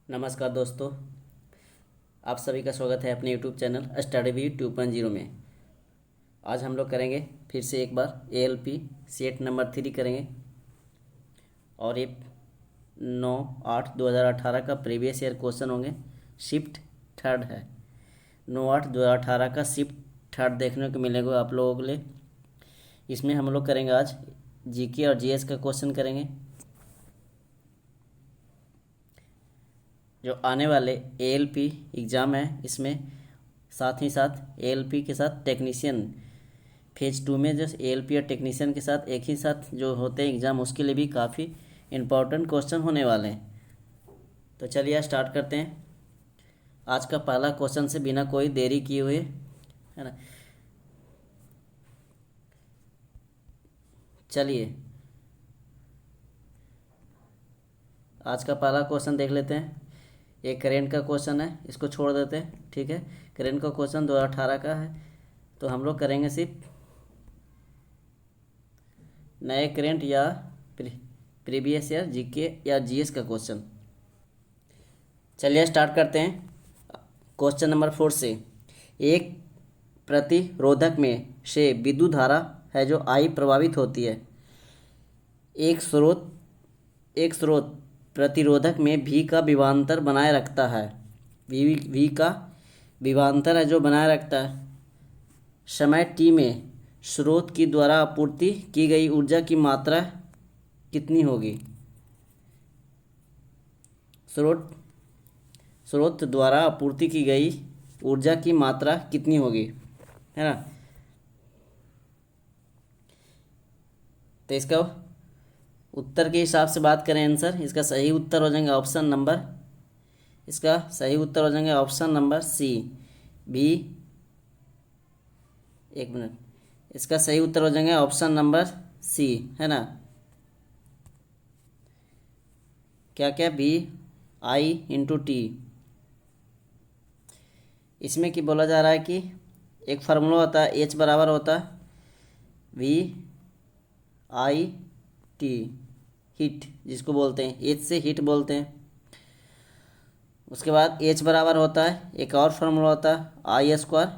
नमस्कार दोस्तों, आप सभी का स्वागत है अपने यूट्यूब चैनल स्टडी वी 2.0 में। आज हम लोग करेंगे फिर से एक बार एएलपी सेट नंबर 3 करेंगे और ये 9/8/2018 का प्रीवियस ईयर क्वेश्चन होंगे। शिफ्ट थर्ड है, 9/8/2018 का शिफ्ट थर्ड देखने को मिलेगा आप लोगों के लिए। इसमें हम लोग करेंगे आज जीके और जीएस का क्वेश्चन करेंगे। जो आने वाले एएलपी एग्ज़ाम है इसमें साथ ही साथ एएलपी के साथ टेक्नीशियन फेज 2 में जो एएलपी और टेक्नीशियन के साथ एक ही साथ जो होते हैं एग्ज़ाम, उसके लिए भी काफ़ी इम्पोर्टेंट क्वेश्चन होने वाले हैं। तो चलिए स्टार्ट करते हैं आज का पहला क्वेश्चन से बिना कोई देरी किए हुए, है ना। चलिए आज का पहला क्वेश्चन देख लेते हैं। ये करेंट का क्वेश्चन है, इसको छोड़ देते हैं, ठीक है। करेंट का क्वेश्चन 2018 का है, तो हम लोग करेंगे सिर्फ नए करेंट या प्रीवियस ईयर जीके या जीएस का क्वेश्चन। चलिए स्टार्ट करते हैं क्वेश्चन नंबर 4 से। एक प्रतिरोधक में से विद्युत धारा है जो आई प्रवाहित होती है। एक स्रोत प्रतिरोधक में भी का विभवांतर बनाए रखता है। वी का विभवांतर है जो बनाए रखता है। समय टी में स्रोत की द्वारा आपूर्ति की गई ऊर्जा की मात्रा कितनी होगी। स्रोत द्वारा आपूर्ति की गई ऊर्जा की मात्रा कितनी होगी, है ना। तो इसका उत्तर के हिसाब से बात करें आंसर, इसका सही उत्तर हो जाएंगे ऑप्शन नंबर सी भी। एक मिनट, इसका सही उत्तर हो जाएंगे ऑप्शन नंबर सी, है ना। क्या क्या बी आई इंटू टी। इसमें कि बोला जा रहा है कि एक फार्मूला होता है, एच बराबर होता है वी आई टी, हीट जिसको बोलते हैं, एच से हीट बोलते हैं। उसके बाद एच बराबर होता है, एक और फार्मूला होता है आई स्क्वायर,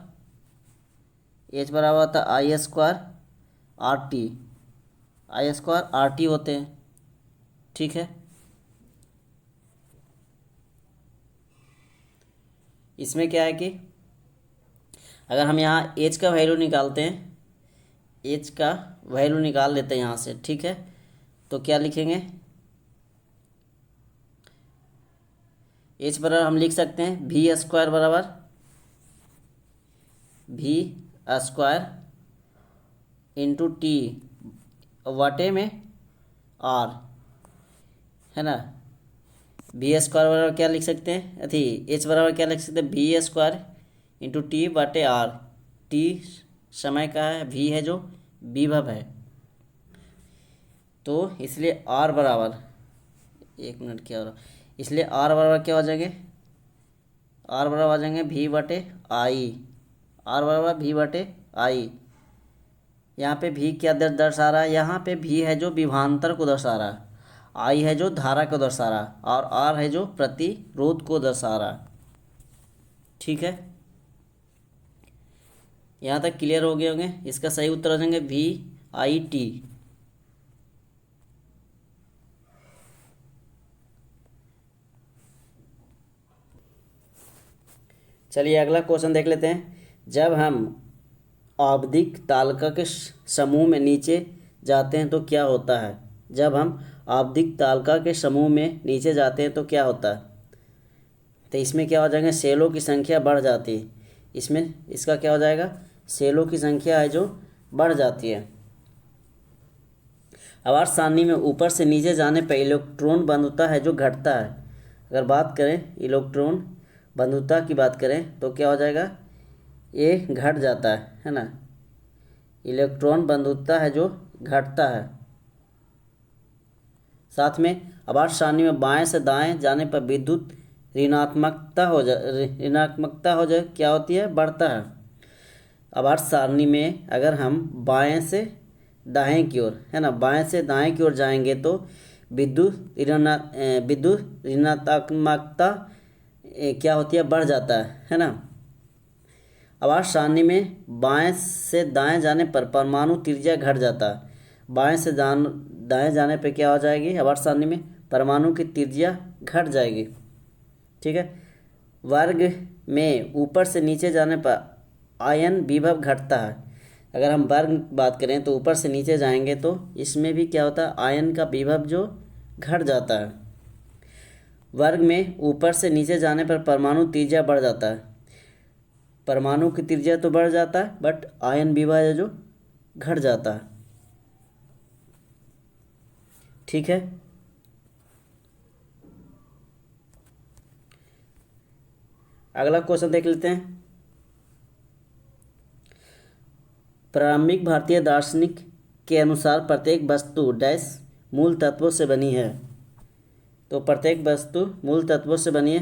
एच बराबर होता है आई स्क्वायर आर टी होते हैं, ठीक है। इसमें क्या है कि अगर हम यहाँ एच का वैल्यू निकालते हैं, एच का वैल्यू निकाल लेते हैं यहाँ से, ठीक है। तो क्या लिखेंगे, एच बराबर हम लिख सकते हैं वी स्क्वायर बराबर वी स्क्वायर इंटू टी वाटे में आर, है ना। वी स्क्वायर बराबर क्या लिख सकते हैं, अथी एच बराबर क्या लिख सकते हैं, वी स्क्वायर इंटू टी वाटे आर। टी समय का है, वी है जो विभव है, तो इसलिए आर बराबर, एक मिनट क्या हो रहा, इसलिए आर बराबर क्या हो जाएंगे, आर बराबर आ जाएंगे वी बटे आई, आर बराबर वी बटे आई। यहाँ पे भी क्या दर्शा रहा है, यहाँ पे भी है जो विभवांतर को दर्शा रहा है, आई है जो धारा को दर्शा रहा है, और आर है जो प्रतिरोध को दर्शा रहा है, ठीक है। यहाँ तक क्लियर हो गए होंगे। इसका सही उत्तर हो जाएंगे वी आई टी। चलिए अगला क्वेश्चन देख लेते हैं। जब हम आवधिक तालिका के समूह में नीचे जाते हैं तो क्या होता है। जब हम आवधिक तालिका के समूह में नीचे जाते हैं तो क्या होता है। तो इसमें क्या हो जाएगा, सेलों की संख्या बढ़ जाती है। इसमें इसका क्या हो जाएगा, सेलों की संख्या है जो बढ़ जाती है। आवर्त सारणी में ऊपर से नीचे जाने पर इलेक्ट्रॉन बंधुता है जो घटता है। अगर बात करें इलेक्ट्रॉन बंधुता की बात करें तो क्या हो जाएगा, ये घट जाता है ना। इलेक्ट्रॉन बंधुता है जो घटता है। साथ में आवर्त सारणी में बाएं से दाएं जाने पर विद्युत ऋणात्मकता हो जाए क्या होती है, बढ़ता है। आवर्त सारणी में अगर हम बाएं से दाएं की ओर, है ना, बाएं से दाएं की ओर जाएंगे तो विद्युत ऋणात्मकता क्या होती है, बढ़ जाता है ना। आवर्त सारणी में बाएं से दाएं जाने पर परमाणु त्रिज्या घट जाता है। बाएं से दाएं जाने पर क्या हो जाएगी, आवर्त सारणी में परमाणु की त्रिज्या घट जाएगी। ठीक है। वर्ग में ऊपर से नीचे जाने पर आयन विभव घटता है। अगर हम वर्ग बात करें तो ऊपर से नीचे जाएंगे तो इसमें भी क्या होता है, आयन का विभव जो घट जाता है। वर्ग में ऊपर से नीचे जाने पर परमाणु त्रिज्या बढ़ जाता है। परमाणु की त्रिज्या तो बढ़ जाता है बट आयन विभव जो घट जाता है। ठीक है। अगला क्वेश्चन देख लेते हैं। प्रारंभिक भारतीय दार्शनिक के अनुसार प्रत्येक वस्तु डैश मूल तत्वों से बनी है। तो प्रत्येक वस्तु मूल तत्वों से बनी है,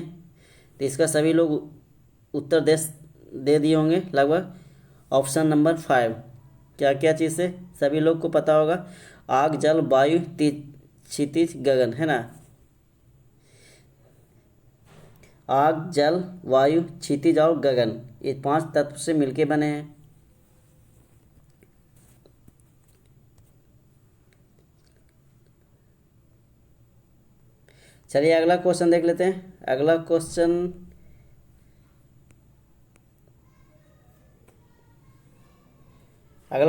तो इसका सभी लोग उत्तर दे दिए होंगे लगभग। ऑप्शन नंबर 5 क्या क्या चीज़ से सभी लोग को पता होगा, आग जल वायु क्षितिज गगन, है ना। आग जल वायु क्षितिज और गगन, ये 5 तत्व से मिलके बने हैं। चलिए अगला क्वेश्चन देख लेते हैं। अगला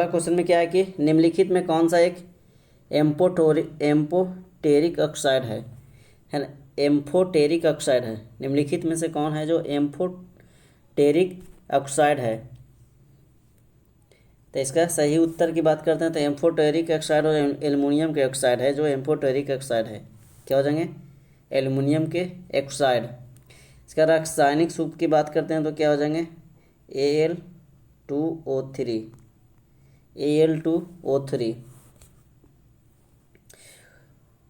क्वेश्चन में क्या है कि निम्नलिखित में कौन सा एक एम्फोटेरिक ऑक्साइड है ना। एम्फोटेरिक ऑक्साइड है, निम्नलिखित में से कौन है जो एम्फोटेरिक ऑक्साइड है। तो इसका सही उत्तर की बात करते हैं तो एम्फोटेरिक ऑक्साइड और एल्युमिनियम के ऑक्साइड है जो एम्फोटेरिक ऑक्साइड है। क्या हो जाएंगे, एल्युमिनियम के ऑक्साइड। इसका रासायनिक सूत्र की बात करते हैं तो क्या हो जाएंगे, Al2O3। Al2O3।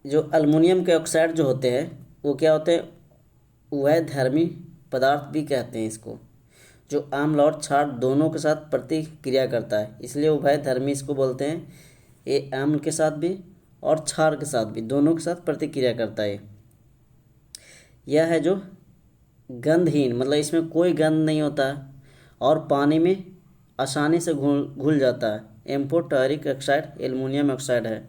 जो अल्युमिनियम के ऑक्साइड जो होते हैं वो क्या होते हैं, उभयधर्मी पदार्थ भी कहते हैं इसको, जो अम्ल और क्षार दोनों के साथ प्रतिक्रिया करता है, इसलिए उभयधर्मी इसको बोलते हैं। ये अम्ल के साथ भी और क्षार के साथ भी, दोनों के साथ प्रतिक्रिया करता है। यह है जो गंधहीन, मतलब इसमें कोई गंध नहीं होता और पानी में आसानी से घुल जाता है। एम्फोटेरिक ऑक्साइड एल्युमिनियम ऑक्साइड है।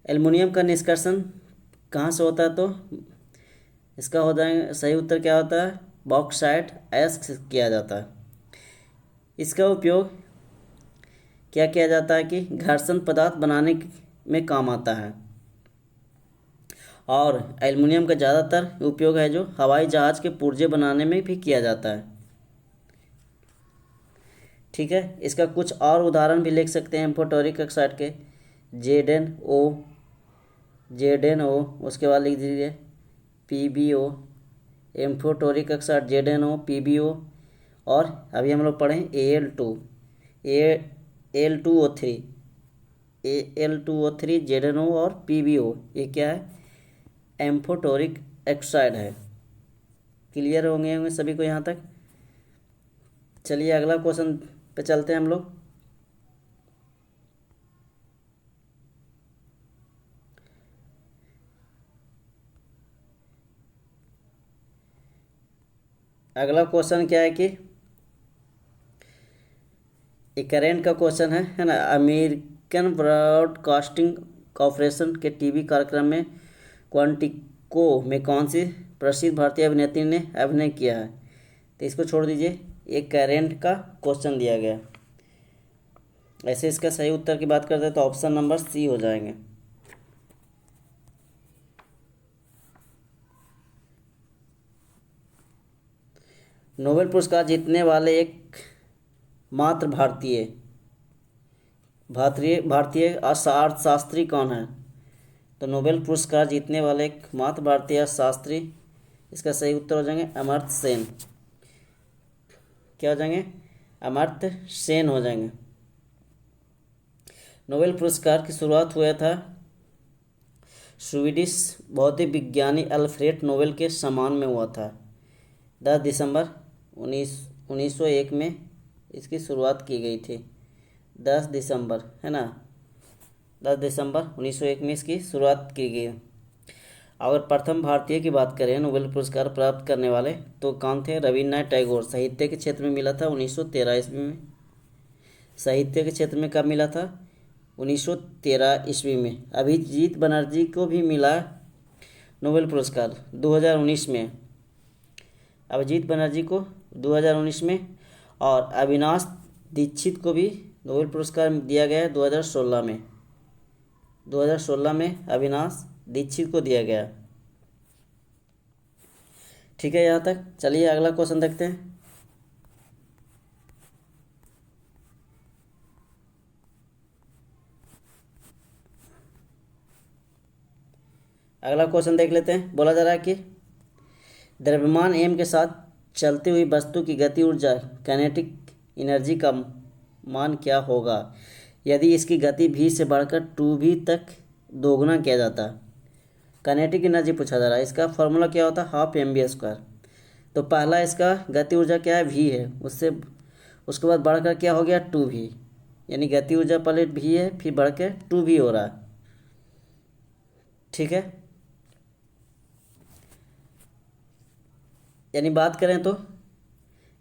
एल्युमिनियम का निष्कर्षण कहाँ से होता है, तो इसका हो जाएगा सही उत्तर क्या होता है, बॉक्साइट ऐश से किया जाता है। इसका उपयोग क्या किया जाता है कि घर्षण पदार्थ बनाने में काम आता है। और एल्युमिनियम का ज़्यादातर उपयोग है जो हवाई जहाज़ के पुर्जे बनाने में भी किया जाता है। ठीक है। इसका कुछ और उदाहरण भी लिख सकते हैं एम्फोटेरिक ऑक्साइड के, ZnO, उसके बाद लिख दीजिए PbO, amphoteric oxide ZnO PbO, और अभी हम लोग पढ़ें Al2O3 ZnO और PbO, ये क्या है, एम्फोटेरिक ऑक्साइड है। क्लियर होंगे सभी को यहाँ तक। चलिए अगला क्वेश्चन पे चलते हैं हम लोग। अगला क्वेश्चन क्या है कि एक करेंट का क्वेश्चन है ना। अमेरिकन ब्रॉडकास्टिंग कॉरपोरेशन के टीवी कार्यक्रम में क्वांटिको में कौन सी प्रसिद्ध भारतीय अभिनेत्री ने अभिनय किया है। तो इसको छोड़ दीजिए, एक करेंट का क्वेश्चन दिया गया। ऐसे इसका सही उत्तर की बात करते हैं तो ऑप्शन नंबर सी हो जाएंगे। नोबेल पुरस्कार जीतने वाले एक मात्र भारतीय अर्थशास्त्री कौन है। तो नोबेल पुरस्कार जीतने वाले एक मात्र भारतीय अर्थशास्त्री, इसका सही उत्तर हो जाएंगे अमर्त्य सेन। क्या हो जाएंगे, अमर्त्य सेन हो जाएंगे। नोबेल पुरस्कार की शुरुआत हुआ था स्वीडिश भौतिक विज्ञानी अल्फ्रेड नोबेल के सम्मान में हुआ था। 10 दिसंबर 1901 में इसकी शुरुआत की गई थी। 10 दिसंबर, है ना। 10 दिसंबर 1901 में इसकी शुरुआत की गई। अगर प्रथम भारतीय की बात करें नोबेल पुरस्कार प्राप्त करने वाले तो कौन थे? रविन्द्रनाथ टैगोर। साहित्य के क्षेत्र में मिला था 1913 ईस्वी में। साहित्य के क्षेत्र में कब मिला था? 1913 ईस्वी में। अभिजीत बनर्जी को भी मिला नोबेल पुरस्कार 2019 में। अभिजीत बनर्जी को 2019 में, और अविनाश दीक्षित को भी नोबेल पुरस्कार दिया गया है 2016 में। 2016 में अविनाश दीक्षित को दिया गया। ठीक है यहाँ तक। चलिए अगला क्वेश्चन देखते हैं। अगला क्वेश्चन देख लेते हैं। बोला जा रहा है कि द्रव्यमान m के साथ चलती हुई वस्तु की गति ऊर्जा काइनेटिक एनर्जी का मान क्या होगा यदि इसकी गति v से बढ़कर 2v तक दोगुना किया जाता? काइनेटिक एनर्जी पूछा जा रहा है। इसका फॉर्मूला क्या होता है? ½ mv²। तो पहला इसका गति ऊर्जा क्या है? v है। उसके बाद बढ़कर क्या हो गया? 2v, यानी गति ऊर्जा पहले v है फिर बढ़ के 2v हो रहा है। ठीक है, यानी बात करें तो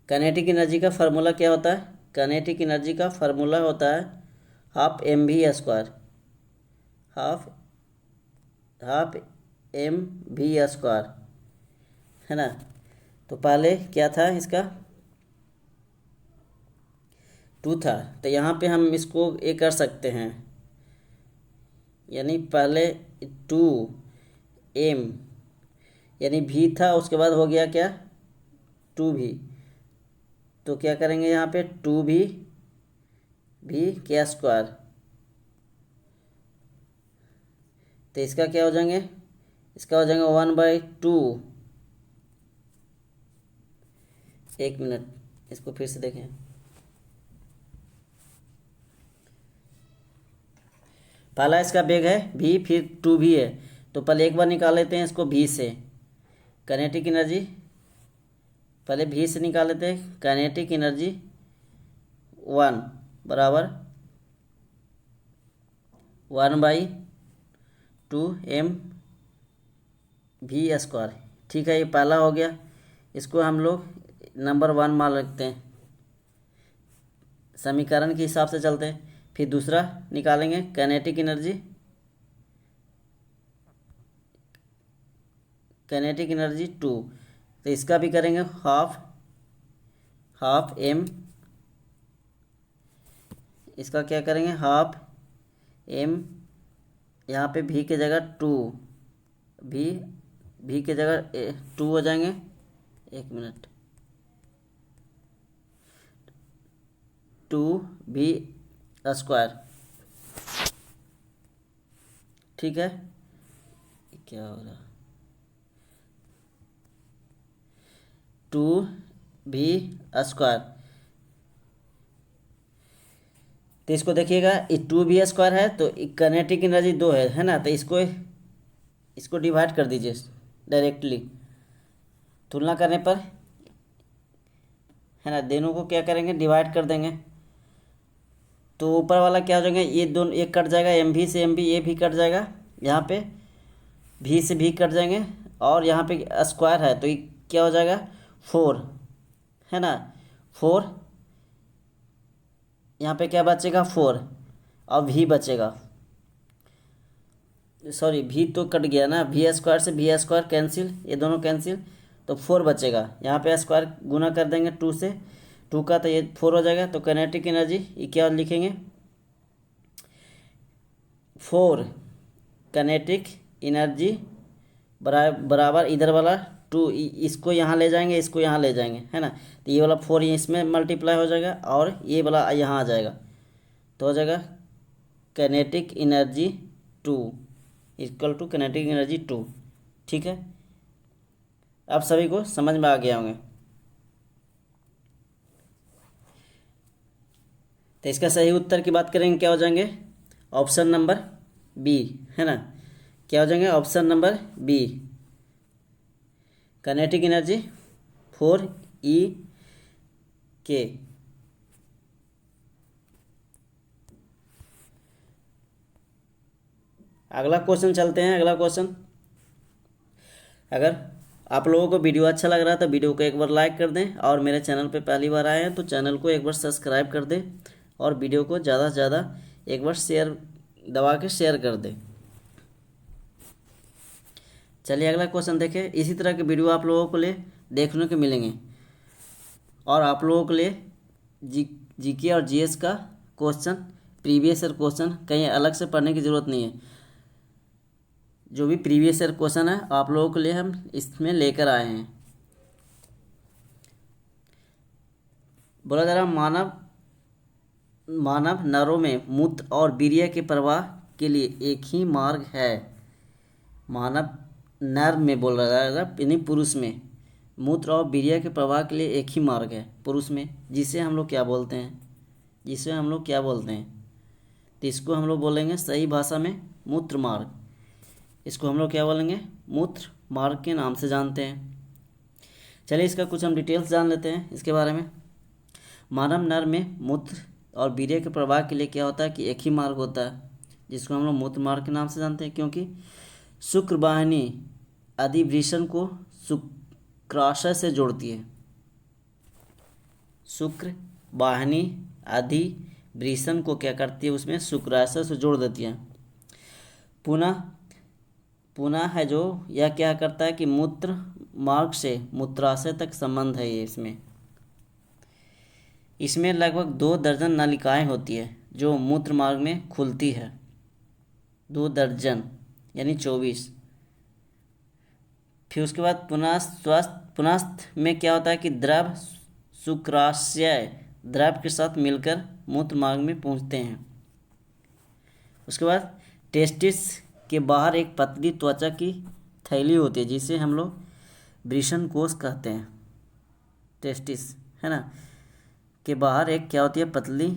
काइनेटिक एनर्जी का फार्मूला क्या होता है? काइनेटिक एनर्जी का फार्मूला होता है ½ mv², है ना। तो पहले क्या था? इसका 2 था, तो यहाँ पे हम इसको ये कर सकते हैं, यानी पहले 2m यानी v था, उसके बाद हो गया क्या? 2v। तो क्या करेंगे यहाँ पे? 2v v²। तो इसका क्या हो जाएंगे? इसका हो जाएगा 1/2। एक मिनट, इसको फिर से देखें। पहला इसका वेग है v, फिर 2v है, तो पहले एक बार निकाल लेते हैं इसको v से। काइनेटिक एनर्जी पहले v से निकाल लेते हैं। काइनेटिक एनर्जी 1 बराबर 1/2mv²। ठीक है, ये पहला हो गया। इसको हम लोग नंबर 1 मान रखते हैं, समीकरण के हिसाब से चलते हैं। फिर दूसरा निकालेंगे काइनेटिक एनर्जी 2। तो इसका भी करेंगे हाफ m। इसका क्या करेंगे? ½ m, यहाँ पे v की जगह 2, v की जगह 2 हो जाएंगे। एक मिनट, 2v²। ठीक है, क्या हो रहा? 2v²। तो इसको देखिएगा, 2v² है तो काइनेटिक एनर्जी 2 है ना। तो इसको डिवाइड कर दीजिए डायरेक्टली, तुलना करने पर, है ना। दोनों को क्या करेंगे? डिवाइड कर देंगे। तो ऊपर वाला क्या हो जाएगा? ये दोनों एक कट जाएगा, mv से mv, ये भी कट जाएगा। यहाँ पे v से v कट जाएंगे, और यहाँ पे स्क्वायर है तो ये क्या हो जाएगा? 4, है ना। 4, यहाँ पे क्या बचेगा? 4, और v बचेगा। सॉरी, v तो कट गया ना, v² से v² कैंसिल, ये दोनों कैंसिल, तो 4 बचेगा। यहाँ पे स्क्वायर गुना कर देंगे 2 से, 2 का, तो ये 4 हो जाएगा। तो काइनेटिक एनर्जी ये क्या लिखेंगे? 4 काइनेटिक एनर्जी बराबर इधर वाला 2, इसको यहाँ ले जाएंगे, इसको यहाँ ले जाएंगे, है ना। तो ये वाला 4 इसमें मल्टीप्लाई हो जाएगा, और ये वाला यहाँ आ जाएगा, तो हो जाएगा kinetic energy 2 equal to kinetic energy 2। ठीक है, अब सभी को समझ में आ गया होंगे। तो इसका सही उत्तर की बात करेंगे, क्या हो जाएंगे? ऑप्शन नंबर बी, है ना। क्या हो जाएंगे? Option number B, kinetic energy 4E अगला क्वेश्चन चलते हैं। अगला क्वेश्चन, अगर आप लोगों को वीडियो अच्छा लग रहा है तो वीडियो को एक बार लाइक कर दें, और मेरे चैनल पे पहली बार आए हैं तो चैनल को एक बार सब्सक्राइब कर दें, और वीडियो को ज़्यादा से ज़्यादा एक बार शेयर दबा के शेयर कर दें। चलिए अगला क्वेश्चन देखें। इसी तरह के वीडियो आप लोगों को लिए देखने को मिलेंगे, और आप लोगों के लिए जीके और जीएस का क्वेश्चन, प्रीवियस ईयर क्वेश्चन कहीं अलग से पढ़ने की ज़रूरत नहीं है। जो भी प्रीवियस ईयर क्वेश्चन है आप लोगों के लिए हम इसमें लेकर आए हैं। बोला जा रहा, मानव नरों में मूत्र और वीर्य के प्रवाह के लिए एक ही मार्ग है। मानव नर में बोल रहा है, यानी पुरुष में मूत्र और वीर्य के प्रवाह के लिए एक ही मार्ग है पुरुष में, जिसे हम लोग क्या बोलते हैं, तो इसको हम लोग बोलेंगे सही भाषा में मूत्र मार्ग। इसको हम लोग क्या बोलेंगे, मूत्र मार्ग के नाम से जानते हैं। चलिए इसका कुछ हम डिटेल्स जान लेते हैं इसके बारे में। मानव नर में मूत्र और वीर्य के प्रवाह के लिए क्या होता है कि एक ही मार्ग होता है, जिसको हम लोग मूत्र मार्ग के नाम से जानते हैं, क्योंकि शुक्रवाहिनी अधिवृषण को शुक्राशय से जोड़ती है। शुक्रवाहिनी अधिवृषण को क्या करती है, उसमें शुक्राशय से जोड़ देती है। पुनः है जो यह क्या करता है कि मूत्र मार्ग से मूत्राशय तक संबंध है। ये इसमें लगभग 2 दर्जन नलिकाएं होती है जो मूत्र मार्ग में खुलती है। 2 दर्जन यानी 24। फिर उसके बाद पुनस्थ में क्या होता है कि द्रव शुक्राशय द्रव के साथ मिलकर मूत्र मार्ग में पहुंचते हैं। उसके बाद टेस्टिस के बाहर एक पतली त्वचा की थैली होती है, जिसे हम लोग वृषण कोश कहते हैं। टेस्टिस है ना, के बाहर एक क्या होती है, पतली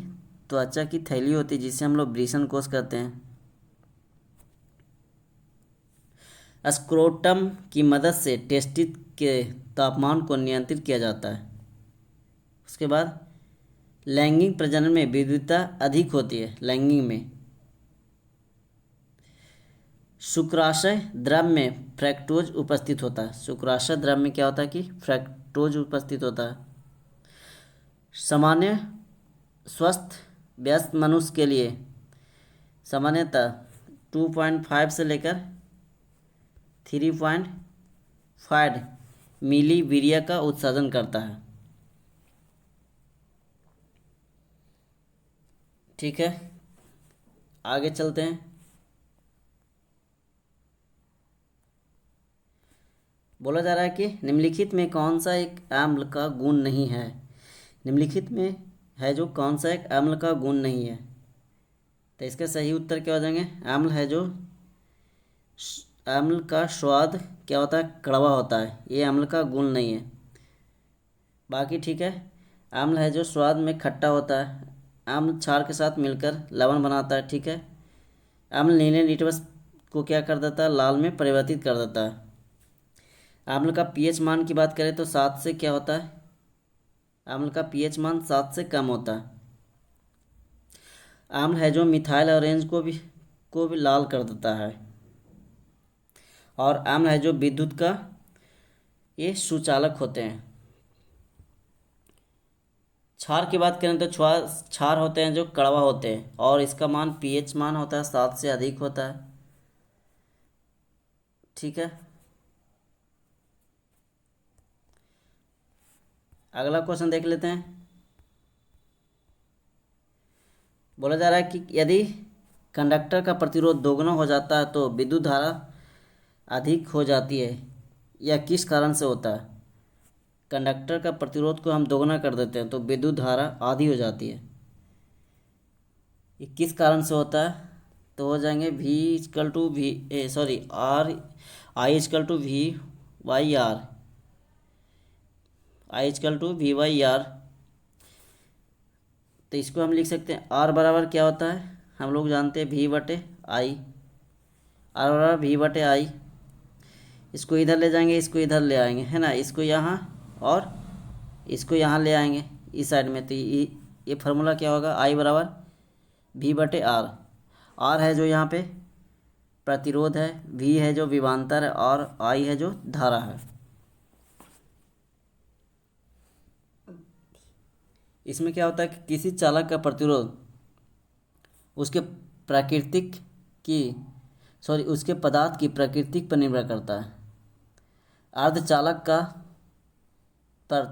त्वचा की थैली होती है, जिसे हम लोग वृषण कोश कहते हैं। स्क्रोटम की मदद से टेस्टिस के तापमान को नियंत्रित किया जाता है। उसके बाद लैंगिक प्रजनन में विविधता अधिक होती है। लैंगिक में शुक्राशय द्रव में फ्रैक्टोज उपस्थित होता है। शुक्राशय द्रव में क्या होता है कि फ्रैक्टोज उपस्थित होता है। सामान्य स्वस्थ व्यस्क मनुष्य के लिए सामान्यतः 2.5 से लेकर 3.5 मिली वीर्य का उत्सर्जन करता है। ठीक है, आगे चलते हैं। बोला जा रहा है कि निम्नलिखित में कौन सा एक अम्ल का गुण नहीं है। निम्नलिखित में है जो कौन सा एक अम्ल का गुण नहीं है, तो इसका सही उत्तर क्या हो जाएंगे। अम्ल है जो अम्ल का स्वाद क्या होता है, कड़वा होता है, ये अम्ल का गुण नहीं है। बाकी ठीक है। अम्ल है जो स्वाद में खट्टा होता है, अम्ल क्षार के साथ मिलकर लवण बनाता है। ठीक है। अम्ल नीले लिटमस को क्या कर देता है, लाल में परिवर्तित कर देता है। अम्ल का पीएच मान की बात करें तो 7 से क्या होता है, अम्ल का पीएच मान 7 से कम होता है। अम्ल है जो मिथाइल ऑरेंज को भी लाल कर देता है। और अम्ल है जो विद्युत का ये सुचालक होते हैं। क्षार की बात करें तो क्षार होते हैं जो कड़वा होते हैं, और इसका मान पीएच मान होता है 7 से अधिक होता है। ठीक है। अगला क्वेश्चन देख लेते हैं। बोला जा रहा है कि यदि कंडक्टर का प्रतिरोध दोगुना हो जाता है तो विद्युत धारा अधिक हो जाती है, यह किस कारण से होता है। कंडक्टर का प्रतिरोध को हम दोगुना कर देते हैं तो विद्युत धारा आधी हो जाती है, ये किस कारण से होता है। तो हो जाएंगे I = V/R। तो इसको हम लिख सकते हैं R बराबर क्या होता है, हम लोग जानते हैं V/I। R बराबर V/I। इसको इधर ले जाएंगे, इसको इधर ले आएंगे, है ना, इसको यहाँ और इसको यहाँ ले आएंगे इस साइड में, तो ये फार्मूला क्या होगा, I बराबर V/R। R है जो यहाँ पे प्रतिरोध है, V है जो विभवांतर है, और I है जो धारा है। इसमें क्या होता है कि किसी चालक का प्रतिरोध उसके प्राकृतिक की उसके पदार्थ की प्रकृति पर निर्भर करता है। अर्धचालक का पर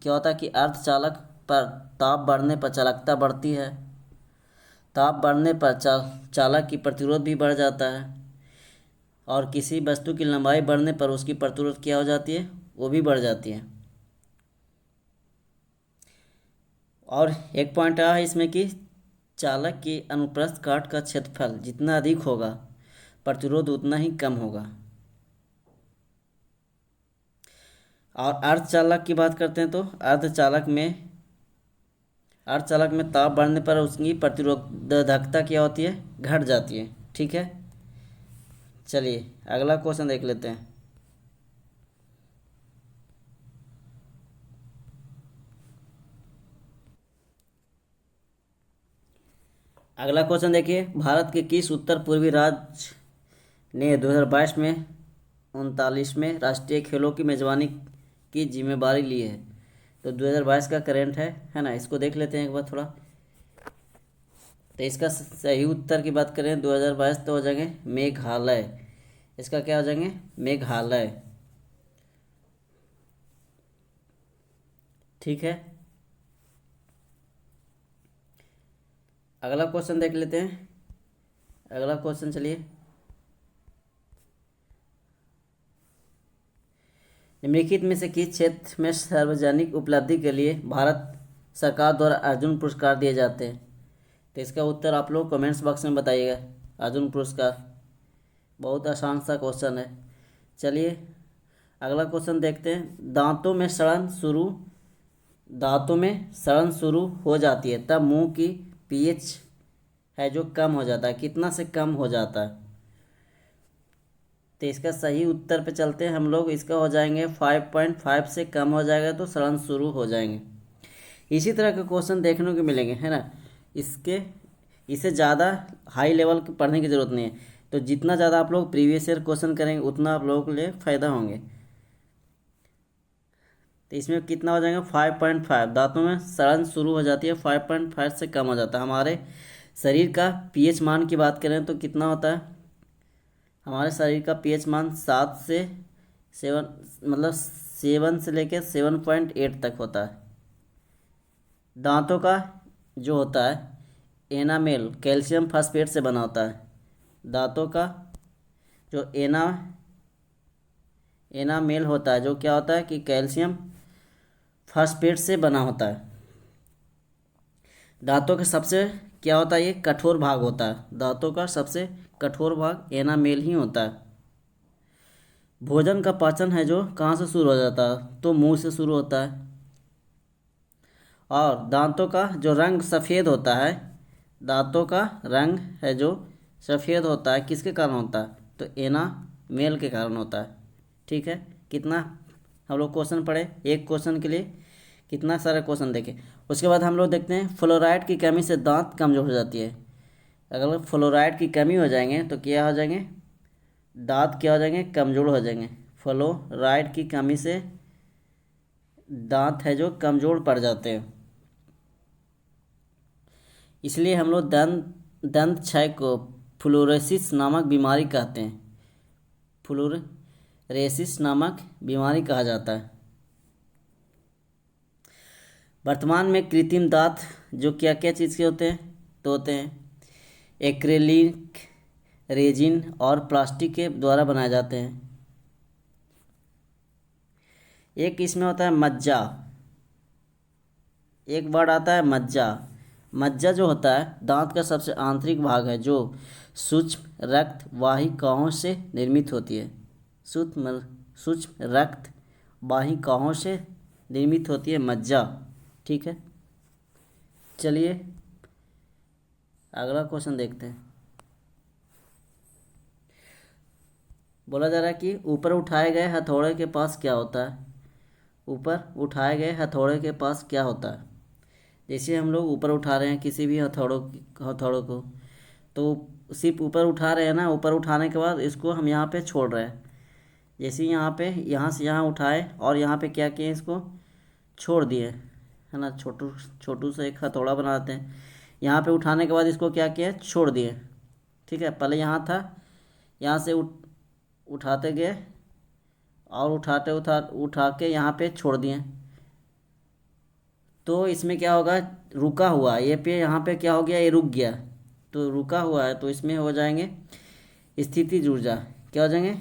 क्या होता है कि अर्धचालक पर ताप बढ़ने पर चालकता बढ़ती है, ताप बढ़ने पर चालक की प्रतिरोध भी बढ़ जाता है, और किसी वस्तु की लंबाई बढ़ने पर उसकी प्रतिरोध क्या हो जाती है, वो भी बढ़ जाती है। और एक पॉइंट है इसमें कि चालक की अनुप्रस्थ काट का क्षेत्रफल जितना अधिक होगा प्रतिरोध उतना ही कम होगा। और अर्धचालक की बात करते हैं तो अर्धचालक में ताप बढ़ने पर उसकी प्रतिरोधकता क्या होती है, घट जाती है। ठीक है, चलिए अगला क्वेश्चन देख लेते हैं। अगला क्वेश्चन देखिए, भारत के किस उत्तर पूर्वी राज्य ने 2022 में 39वें राष्ट्रीय खेलों की मेजबानी की जिम्मेदारी ली है। तो 2022 का करंट है ना, इसको देख लेते हैं एक बार थोड़ा। तो इसका सही उत्तर की बात करें 2022 तो हो जाएंगे मेघालय। इसका क्या हो जाएंगे, मेघालय। ठीक है, अगला क्वेश्चन देख लेते हैं। अगला क्वेश्चन चलिए, निम्नलिखित में से किस क्षेत्र में सार्वजनिक उपलब्धि के लिए भारत सरकार द्वारा अर्जुन पुरस्कार दिए जाते हैं। तो इसका उत्तर आप लोग कमेंट्स बॉक्स में बताइएगा। अर्जुन पुरस्कार बहुत आसान सा क्वेश्चन है। चलिए अगला क्वेश्चन देखते हैं। दांतों में सड़न शुरू हो जाती है तब मुंह की पीएच है जो कम हो जाता है, कितना से कम हो जाता है। तो इसका सही उत्तर पे चलते हैं हम लोग। इसका हो जाएंगे 5.5 से कम हो जाएगा तो सड़न शुरू हो जाएंगे। इसी तरह के क्वेश्चन देखने को मिलेंगे, है ना। इससे ज़्यादा हाई लेवल के पढ़ने की ज़रूरत नहीं है। तो जितना ज़्यादा आप लोग प्रीवियस ईयर क्वेश्चन करेंगे उतना आप लोगों के लिए फ़ायदा होंगे। तो इसमें कितना हो जाएगा 5.5। दांतों में सड़न शुरू हो जाती है, 5.5 से कम हो जाता है। हमारे शरीर का पीएच मान की बात करें तो कितना होता है, हमारे शरीर का पीएच मान 7 से 7 से लेकर 7.8 तक होता है। दांतों का जो होता है एनामेल कैल्शियम फास्फेट से बना होता है। दांतों का जो एनामेल होता है जो क्या होता है कि कैल्शियम फास्फेट से बना होता है। दांतों का सबसे क्या होता है, ये कठोर भाग होता है। दांतों का सबसे कठोर भाग एनामेल ही होता है। भोजन का पाचन है जो कहाँ से शुरू हो जाता है, तो मुंह से शुरू होता है। और दांतों का जो रंग सफ़ेद होता है, दांतों का रंग है जो सफ़ेद होता है, किसके कारण होता है, तो एनामेल के कारण होता है। ठीक है, कितना हम लोग क्वेश्चन पढ़े, एक क्वेश्चन के लिए कितना सारा क्वेश्चन देखें। उसके बाद हम लोग देखते हैं फ्लोराइड की कमी से दांत कमजोर हो जाती है। अगर फ्लोराइड की कमी हो जाएंगे तो क्या हो जाएंगे, दांत क्या हो जाएंगे, कमज़ोर हो जाएंगे। फ्लोराइड की कमी से दांत है जो कमज़ोर पड़ जाते हैं। इसलिए हम लोग दंत क्षय को फ्लोरोसिस नामक बीमारी कहते हैं। फ्लोरोसिस नामक बीमारी कहा जाता है। वर्तमान में कृत्रिम दांत जो क्या क्या चीज़ के होते हैं, तो होते हैं एक्रेलिक, रेजिन और प्लास्टिक के द्वारा बनाए जाते हैं। एक इसमें होता है मज्जा, एक वर्ड आता है मज्जा। मज्जा जो होता है दांत का सबसे आंतरिक भाग है जो सूक्ष्म रक्त वाहिकाओं से निर्मित होती है। सूक्ष्म रक्त वाहिकाओं से निर्मित होती है मज्जा। ठीक है, चलिए अगला क्वेश्चन देखते हैं। बोला जा रहा है कि ऊपर उठाए गए हथौड़े के पास क्या होता है। ऊपर उठाए गए हथौड़े के पास क्या होता है। जैसे हम लोग ऊपर उठा रहे हैं किसी भी हथौड़ों को, तो सिर्फ ऊपर उठा रहे हैं ना, ऊपर उठाने के बाद इसको हम यहाँ पे छोड़ रहे हैं। जैसे यहाँ पे यहाँ से यहाँ उठाए और यहाँ पे क्या किए, इसको छोड़ दिए, है ना। छोटू छोटू से एक हथौड़ा बनाते हैं। यहाँ पे उठाने के बाद इसको क्या किया, छोड़ दिए। ठीक है, पहले यहाँ था, यहाँ से उठाते गए और उठा के यहाँ पे छोड़ दिए। तो इसमें क्या होगा, रुका हुआ ये पे, यहाँ पे क्या हो गया, ये रुक गया। तो रुका हुआ है तो इसमें हो जाएंगे स्थितिज ऊर्जा। क्या हो जाएंगे,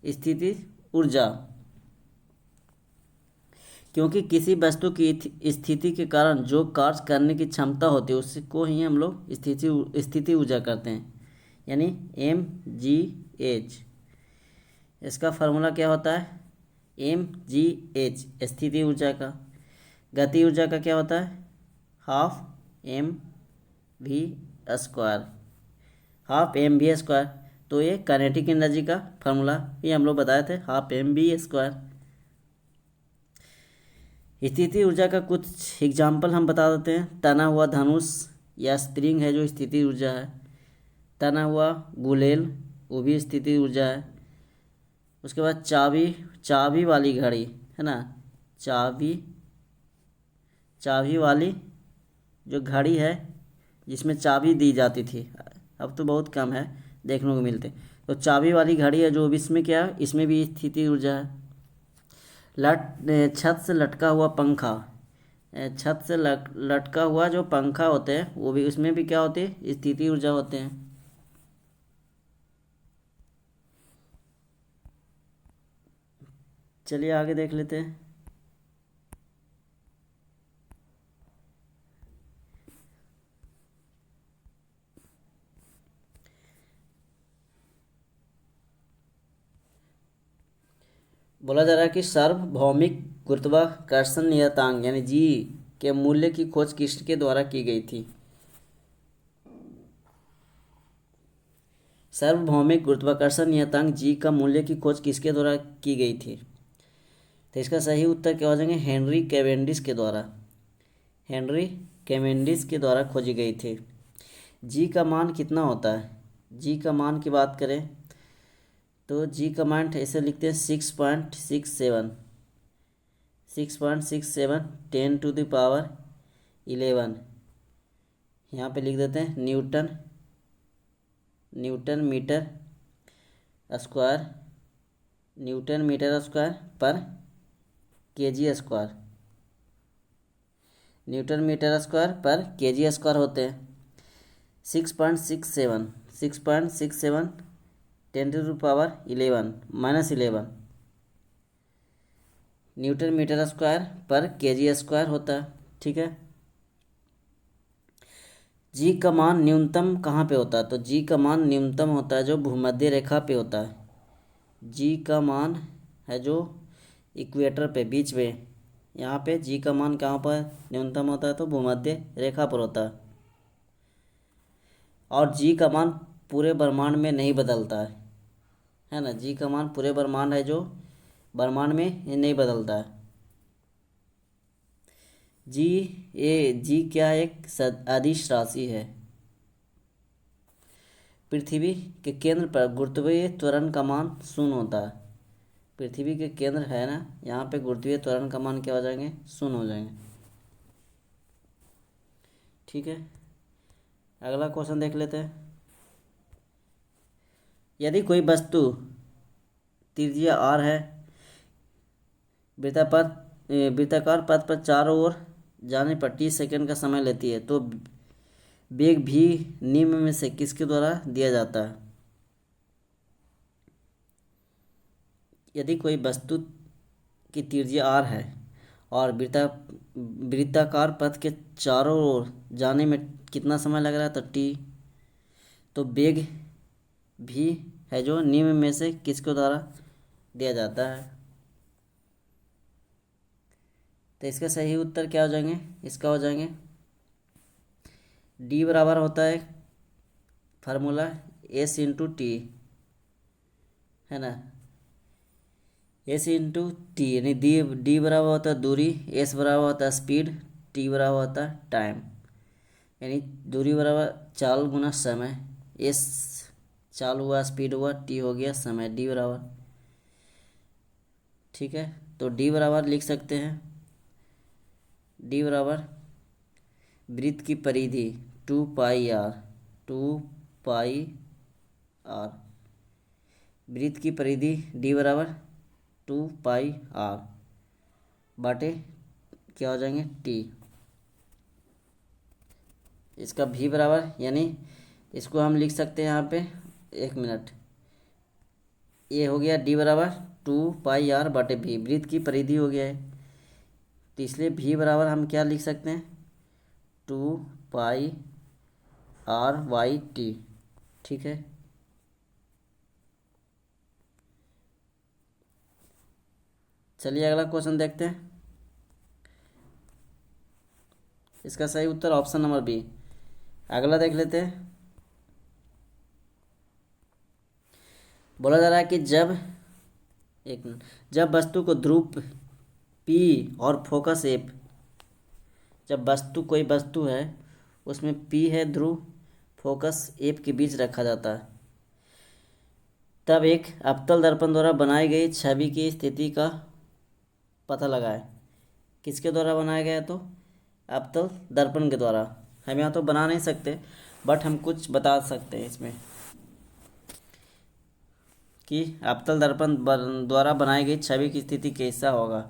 स्थितिज ऊर्जा। क्योंकि किसी वस्तु की स्थिति के कारण जो कार्य करने की क्षमता होती है उसको ही हम लोग स्थिति ऊर्जा करते हैं, यानी mgh। इसका फार्मूला क्या होता है, mgh स्थिति ऊर्जा का। गति ऊर्जा का क्या होता है, हाफ mv², हाफ mv²। तो ये काइनेटिक एनर्जी का फार्मूला ये हम लोग बताए थे, हाफ mv²। स्थिति ऊर्जा का कुछ एग्जाम्पल हम बता देते हैं। तना हुआ धनुष या स्प्रिंग है जो स्थिति ऊर्जा है। तना हुआ गुलेल, वो भी स्थिति ऊर्जा है। उसके बाद चाबी वाली घड़ी, है ना, चाबी वाली जो घड़ी है जिसमें चाबी दी जाती थी, अब तो बहुत कम है देखने को मिलते। तो चाबी वाली घड़ी है जो भी, इसमें क्या है, इसमें भी स्थिति ऊर्जा है। छत से लटका हुआ पंखा, छत से लटका हुआ जो पंखा होते हैं वो भी, उसमें भी क्या होती है, स्थिति ऊर्जा होते हैं। चलिए आगे देख लेते हैं। बोला जा रहा है कि सार्वभौमिक गुरुत्वाकर्षण नियतांक यानी जी के मूल्य की खोज किसके द्वारा की गई थी। सार्वभौमिक गुरुत्वाकर्षण नियतांक जी का मूल्य की खोज किसके द्वारा की गई थी। तो इसका सही उत्तर क्या हो जाएंगे, हेनरी कैवेंडिश के द्वारा। हेनरी कैवेंडिश के द्वारा खोजी गई थी। जी का मान कितना होता है, जी का मान की बात करें तो जी का मान ऐसे लिखते हैं 6.67, 10⁻11। यहाँ पे लिख देते हैं newton metre square, newton metre square per KG square, newton metre square per KG square होते हैं। 6.67 10⁻11 newton metre square per KG square होता है। ठीक है, जी का मान न्यूनतम कहाँ पे होता है, तो जी का मान न्यूनतम होता है जो भूमध्य रेखा पे होता है। जी का मान है जो इक्वेटर पे, बीच में, यहाँ पे जी का मान कहाँ पर न्यूनतम होता है, तो भूमध्य रेखा पर होता है। और जी का मान पूरे ब्रह्मांड में नहीं बदलता है ना। जी का मान पूरे ब्रह्मांड है जो ब्रह्मांड में ये नहीं बदलता है। जी क्या है, एक अदिश राशि है। पृथ्वी के केंद्र पर गुरुत्वीय त्वरण का मान 0 होता है। पृथ्वी के केंद्र है ना, यहाँ पे गुरुत्वीय त्वरण का मान क्या हो जाएंगे, 0 हो जाएंगे। ठीक है, अगला क्वेश्चन देख लेते हैं। यदि कोई वस्तु त्रिज्या r है, वृत्ताकार पथ पर चारों ओर जाने पर 30 सेकंड का समय लेती है, तो वेग भी निम्न में से किसके द्वारा दिया जाता है। यदि कोई वस्तु की त्रिज्या r है और वृत्ताकार पथ के चारों ओर जाने में कितना समय लग रहा है, तो t, तो वेग भी है जो निम्न में से किसके द्वारा दिया जाता है। तो इसका सही उत्तर क्या हो जाएंगे, इसका हो जाएंगे d बराबर होता है फार्मूला s/t, है ना, s/t, यानी d बराबर होता है दूरी, s बराबर होता है स्पीड, t बराबर होता है टाइम, यानी दूरी बराबर चाल गुना समय, एस चालू हुआ, स्पीड हुआ, टी हो गया समय, डी बराबर, ठीक है। तो डी बराबर लिख सकते हैं, डी बराबर वृत्त की परिधि 2 पाई आर, 2 पाई आर, वृत्त की परिधि डी बराबर 2 पाई आर बाटे क्या हो जाएंगे टी। इसका भी बराबर, यानी इसको हम लिख सकते हैं यहाँ पे, 1 मिनट, ये हो गया डी बराबर 2 पाई आर बाटे भी, वृत्त की परिधि हो गया है, तो इसलिए भी बराबर हम क्या लिख सकते हैं, 2 पाई आर/टी, ठीक है। चलिए अगला क्वेश्चन देखते हैं। इसका सही उत्तर ऑप्शन नंबर बी। अगला देख लेते हैं। बोला जा रहा है कि जब वस्तु को ध्रुव पी और फोकस एफ, जब कोई वस्तु है उसमें पी है ध्रुव, फोकस एफ के बीच रखा जाता है, तब एक अवतल दर्पण द्वारा बनाई गई छवि की स्थिति का पता लगाएं। किसके द्वारा बनाया गया है? तो अवतल दर्पण के द्वारा। हम यहाँ तो बना नहीं सकते, बट हम कुछ बता सकते हैं इसमें कि अवतल दर्पण द्वारा बनाई गई छवि की स्थिति कैसा होगा।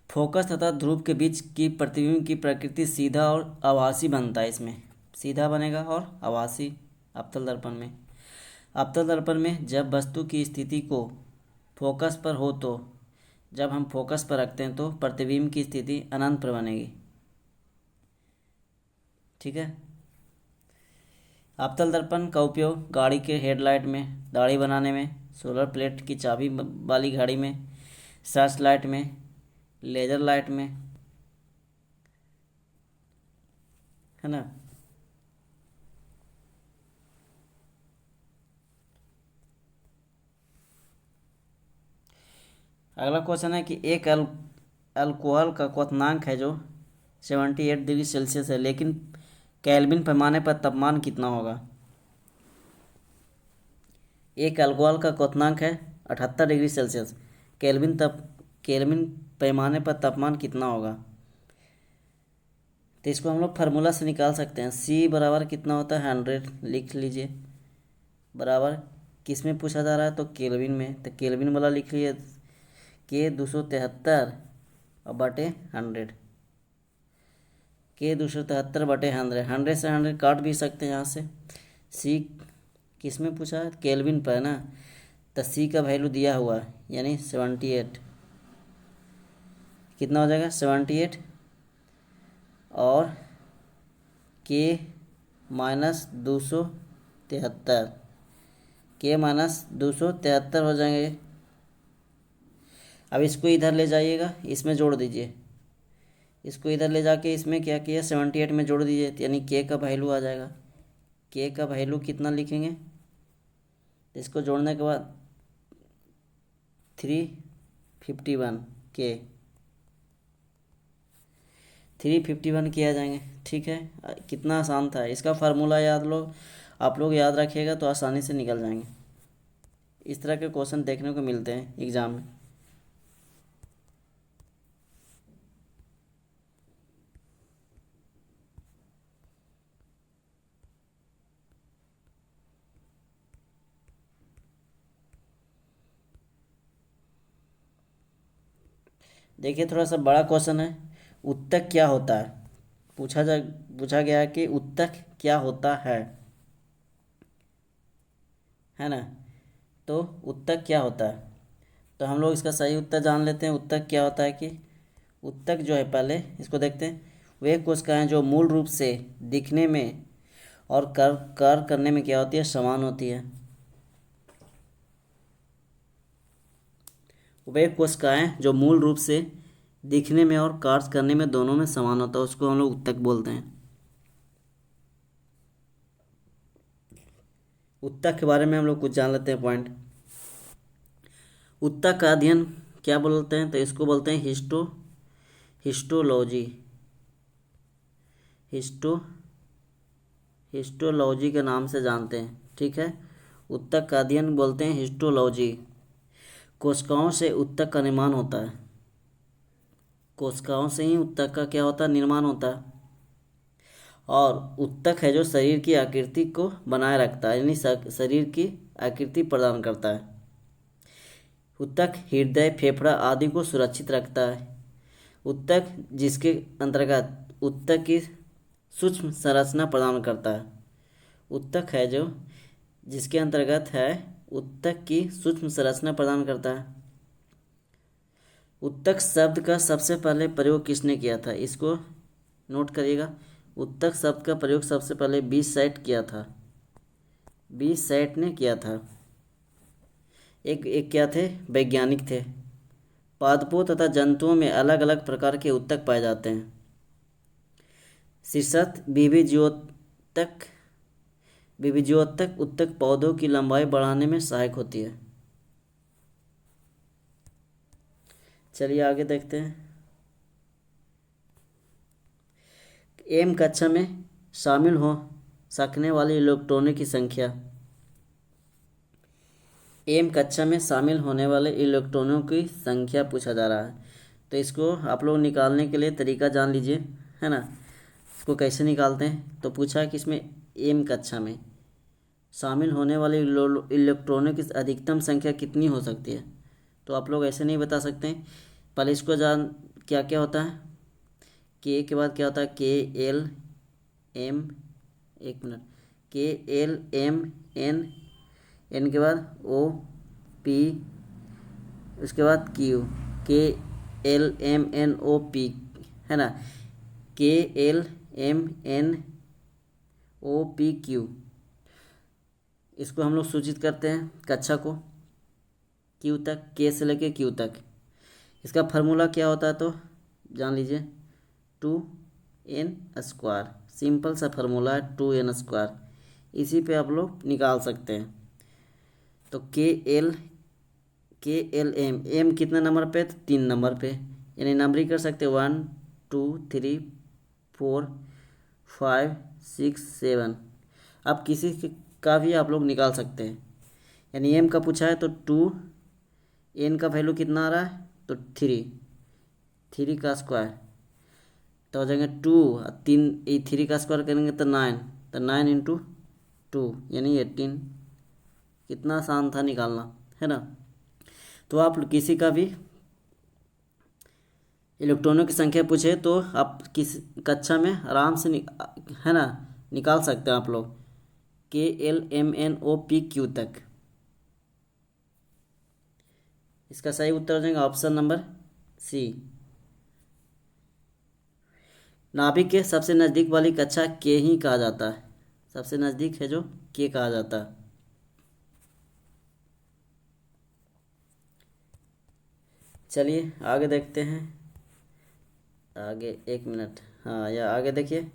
फोकस तथा ध्रुव के बीच की प्रतिबिंब की प्रकृति सीधा और आभासी बनता है। इसमें सीधा बनेगा और आभासी अवतल दर्पण में। अवतल दर्पण में जब वस्तु की स्थिति को फोकस पर हो, तो जब हम फोकस पर रखते हैं तो प्रतिबिंब की स्थिति अनंत पर बनेगी, ठीक है। अवतल दर्पण का उपयोग गाड़ी के हेडलाइट में दाढ़ी बनाने में, सोलर प्लेट की चाबी वाली घड़ी में, सर्च लाइट में, लेजर लाइट में, है ना। अगला क्वेश्चन है कि एक अल्कोहल का क्वथनांक है जो 78 डिग्री सेल्सियस है, लेकिन केल्विन पैमाने पर तापमान कितना होगा। एक अल्कोहल का क्वथनांक है 78 डिग्री सेल्सियस, केल्विन पैमाने पर तापमान कितना होगा। तो इसको हम लोग फार्मूला से निकाल सकते हैं। C बराबर कितना होता है 100, लिख लीजिए, बराबर किस में पूछा जा रहा है तो केल्विन में, तो केल्विन वाला लिख लीजिए के 273 और बटे 100, के 273 बटे 100, 100 से 100 काट भी सकते हैं यहाँ से। C किस में पूछा है केल्विन पर ना, तो C का वैल्यू दिया हुआ है यानी 78, कितना हो जाएगा 78 और के माइनस 273, के माइनस 273 हो जाएंगे। अब इसको इधर ले जाइएगा, इसमें जोड़ दीजिए, इसको इधर ले जाके इसमें क्या किया 78 में जोड़ दीजिए, यानी के का वैल्यू आ जाएगा। के का वैल्यू कितना लिखेंगे, इसको जोड़ने के बाद 351 के 351 किया जाएंगे, ठीक है। कितना आसान था, इसका फार्मूला आप लोग याद रखिएगा तो आसानी से निकल जाएंगे। इस तरह के क्वेश्चन देखने को मिलते हैं एग्ज़ाम में। देखिए थोड़ा सा बड़ा क्वेश्चन है, उत्तक क्या होता है। पूछा गया है कि उत्तक क्या होता है ना। तो उत्तक क्या होता है, तो हम लोग इसका सही उत्तर जान लेते हैं। उत्तक क्या होता है कि उत्तक जो है, पहले इसको देखते हैं। वे कोशिकाएं जो मूल रूप से दिखने में और कार्य करने में क्या होती है, समान होती है। वे कोशिकाएं जो मूल रूप से दिखने में और कार्य करने में दोनों में समान होता है, उसको हम लोग उत्तक बोलते हैं। उत्तक के बारे में हम लोग कुछ जान लेते हैं पॉइंट। उत्तक का अध्ययन क्या बोलते हैं, तो इसको बोलते हैं हिस्टोलॉजी। हिस्टो हिस्टोलॉजी के नाम से जानते हैं, ठीक है। उत्तक का अध्ययन बोलते हैं हिस्टोलॉजी। कोशिकाओं से उत्तक का निर्माण होता है, कोशिकाओं से ही उत्तक का क्या होता है, निर्माण होता है। और उत्तक है जो शरीर की आकृति को बनाए रखता है, यानी शरीर की आकृति प्रदान करता है। उत्तक हृदय, फेफड़ा आदि को सुरक्षित रखता है। उत्तक जिसके अंतर्गत उत्तक की सूक्ष्म संरचना प्रदान करता है। उत्तक है जो जिसके अंतर्गत है उत्तक की सूक्ष्म संरचना प्रदान करता है। उत्तक शब्द का सबसे पहले प्रयोग किसने किया था, इसको नोट करिएगा। उत्तक शब्द का प्रयोग सबसे पहले बीसैट किया था, बीसैट ने किया था। एक क्या थे, वैज्ञानिक थे। पादपों तथा जंतुओं में अलग अलग प्रकार के उत्तक पाए जाते हैं। शीर्षक विभिजोत्तक उत्तक पौधों की लंबाई बढ़ाने में सहायक होती है। चलिए आगे देखते हैं। एम कक्षा में शामिल हो सकने वाले इलेक्ट्रॉनों की संख्या। एम कक्षा में शामिल होने वाले इलेक्ट्रॉनों की संख्या पूछा जा रहा है। तो इसको आप लोग निकालने के लिए तरीका जान लीजिए, है ना। इसको कैसे निकालते हैं, तो पूछा है कि इसमें एम कक्षा में शामिल होने वाले इलेक्ट्रॉनों की अधिकतम संख्या कितनी हो सकती है। तो आप लोग ऐसे नहीं बता सकते हैं, पहले इसको जान क्या क्या होता है। के के बाद क्या होता है, के एल एम, एक minute, K L M N, N के बाद ओ पी, उसके बाद Q, K L M N O P, है ना। K L M N O P Q, इसको हम लोग सूचित करते हैं कक्षा को क्यू तक, के से लेके क्यू तक। इसका फार्मूला क्या होता है तो जान लीजिए, 2n²। सिंपल सा फार्मूला है 2n², इसी पे आप लोग निकाल सकते हैं। तो के एल एम कितने नंबर पे, तो 3 नंबर पे, यानी नंबरिंग कर सकते हैं 1 2 3 4 5 6 7। अब किसी का भी आप लोग निकाल सकते हैं, यानी एम का पूछा है तो 2, एन का वैल्यू कितना आ रहा है तो 3 का स्क्वायर, तो हो जाएंगे 2, 3 3 का स्क्वायर करेंगे तो 9, तो 9 इंटू 2 यानी 18। कितना आसान था निकालना, है ना। तो आप किसी का भी इलेक्ट्रॉनों की संख्या पूछे तो आप किस कक्षा में आराम से है ना निकाल सकते हैं आप लोग, K L M N O P Q तक। इसका सही उत्तर हो जाएगा ऑप्शन नंबर सी। नाभिक के सबसे नज़दीक वाली कक्षा के ही कहा जाता है, सबसे नज़दीक है जो के कहा जाता है। चलिए आगे देखते हैं, आगे एक मिनट, हाँ या आगे देखिए।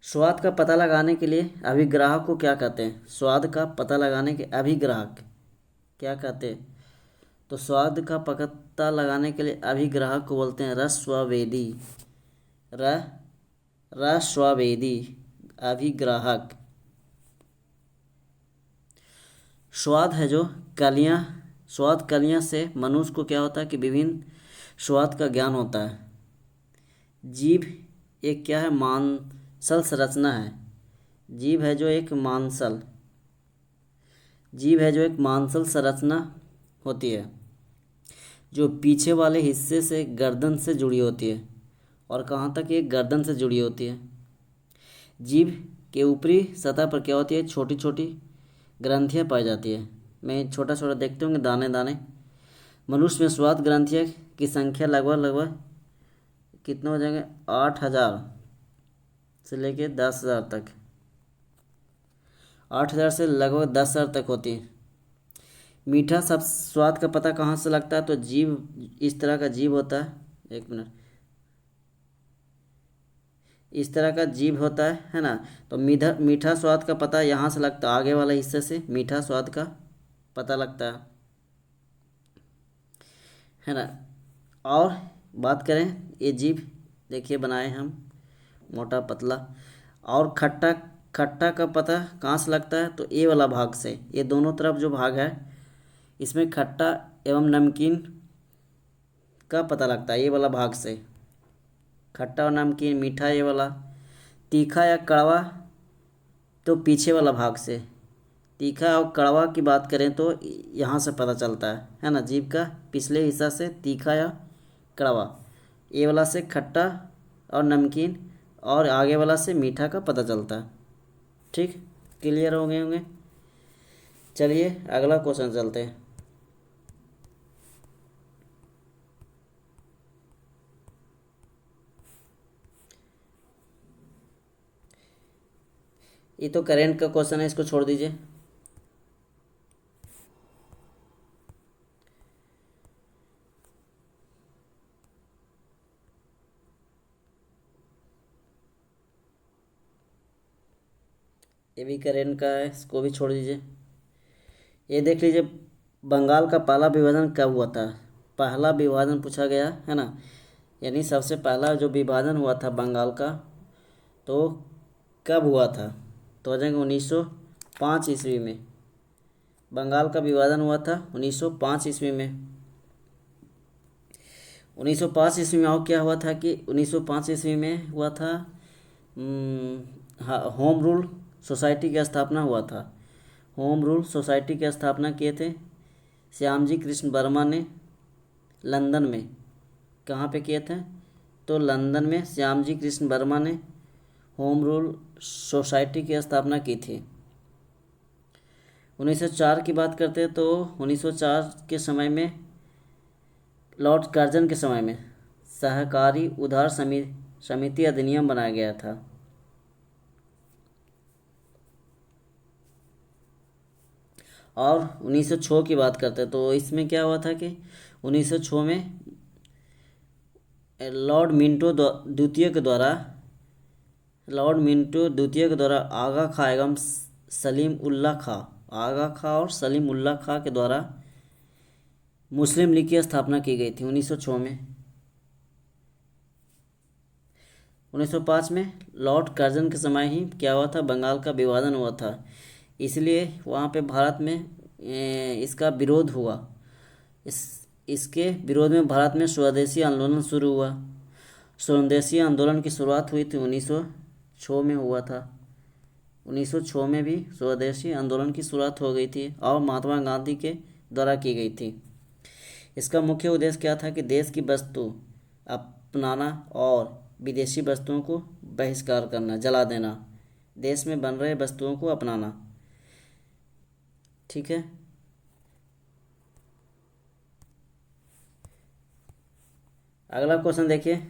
स्वाद का पता लगाने के लिए अभिग्राहक को क्या कहते हैं, स्वाद का पता लगाने के अभिग्राहक क्या कहते हैं, तो स्वाद का पता लगाने के लिए अभिग्राहक को बोलते हैं रसस्वावेदी, रसस्वावेदी अभिग्राहक। स्वाद है जो कलियाँ, स्वाद कलियाँ से मनुष्य को क्या होता है कि विभिन्न स्वाद का ज्ञान होता है। जीभ एक क्या है, मांसल संरचना है। जीभ है जो एक मांसल संरचना होती है, जो पीछे वाले हिस्से से गर्दन से जुड़ी होती है। और कहाँ तक ये गर्दन से जुड़ी होती है। जीभ के ऊपरी सतह पर क्या होती है, छोटी छोटी ग्रंथियाँ पाई जाती है। मैं छोटा छोटा देखते होंगे दाने दाने। मनुष्य में स्वाद ग्रंथियाँ की संख्या लगभग कितने हो जाएंगे, 8000 से लेके 10,000 तक, 8000 से लगभग 10,000 तक होती है। मीठा सब स्वाद का पता कहाँ से लगता है, तो जीभ, इस तरह का जीभ होता है, एक मिनट, इस तरह का जीभ होता है ना। तो मीठा स्वाद का पता यहाँ से लगता है, आगे वाले हिस्से से मीठा स्वाद का पता लगता है ना। और बात करें, ये जीभ देखिए बनाए हम मोटा पतला, और खट्टा, खट्टा का पता कहाँ से लगता है, तो ए वाला भाग से। ये दोनों तरफ जो भाग है इसमें खट्टा एवं नमकीन का पता लगता है, ये वाला भाग से। खट्टा और नमकीन, मीठा ये वाला। तीखा या कड़वा तो पीछे वाला भाग से। तीखा और कड़वा की बात करें तो यहाँ से पता चलता है ना, जीभ का पिछले हिस्सा से तीखा या कड़वा, ये वाला से खट्टा और नमकीन, और आगे वाला से मीठा का पता चलता है। ठीक, क्लियर हो गए होंगे। चलिए अगला क्वेश्चन चलते हैं। ये तो करेंट का क्वेश्चन है, इसको छोड़ दीजिए। ये भी करेंट का है, इसको भी छोड़ दीजिए। ये देख लीजिए, बंगाल का पहला विभाजन कब हुआ था। पहला विभाजन पूछा गया है ना, यानी सबसे पहला जो विभाजन हुआ था बंगाल का, तो कब हुआ था, तो हो जाएगा 1905 ईस्वी में। बंगाल का विभाजन हुआ था 1905 ईस्वी में। 1905 ईस्वी में और क्या हुआ था कि 1905 ईस्वी में हुआ था, होम रूल सोसाइटी की स्थापना हुआ था। होम रूल सोसाइटी की स्थापना किए थे श्यामजी कृष्ण वर्मा ने लंदन में। कहाँ पे किए थे, तो लंदन में श्यामजी कृष्ण वर्मा ने होम रूल सोसाइटी की स्थापना की थी। 1904 की बात करते हैं तो 1904 के समय में लॉर्ड कर्जन के समय में सहकारी उधार समिति अधिनियम बनाया गया था। और 1906 की बात करते हैं तो इसमें क्या हुआ था कि 1906 में लॉर्ड मिंटो द्वितीय के द्वारा आगा खां एवं सलीम उल्लाह खां, आगा खां और सलीम उल्लाह खां के द्वारा मुस्लिम लीग की स्थापना की गई थी 1906 में। 1905 में लॉर्ड कर्जन के समय ही क्या हुआ था, बंगाल का विभाजन हुआ था, इसलिए वहाँ पे भारत में इसका विरोध हुआ। इसके विरोध में भारत में स्वदेशी आंदोलन शुरू हुआ। स्वदेशी आंदोलन की शुरुआत हुई थी 1906 में हुआ था। 1906 में भी स्वदेशी आंदोलन की शुरुआत हो गई थी और महात्मा गांधी के द्वारा की गई थी। इसका मुख्य उद्देश्य क्या था कि देश की वस्तु अपनाना और विदेशी वस्तुओं को बहिष्कार करना, जला देना, देश में बन रहे वस्तुओं को अपनाना। ठीक है, अगला क्वेश्चन देखिए।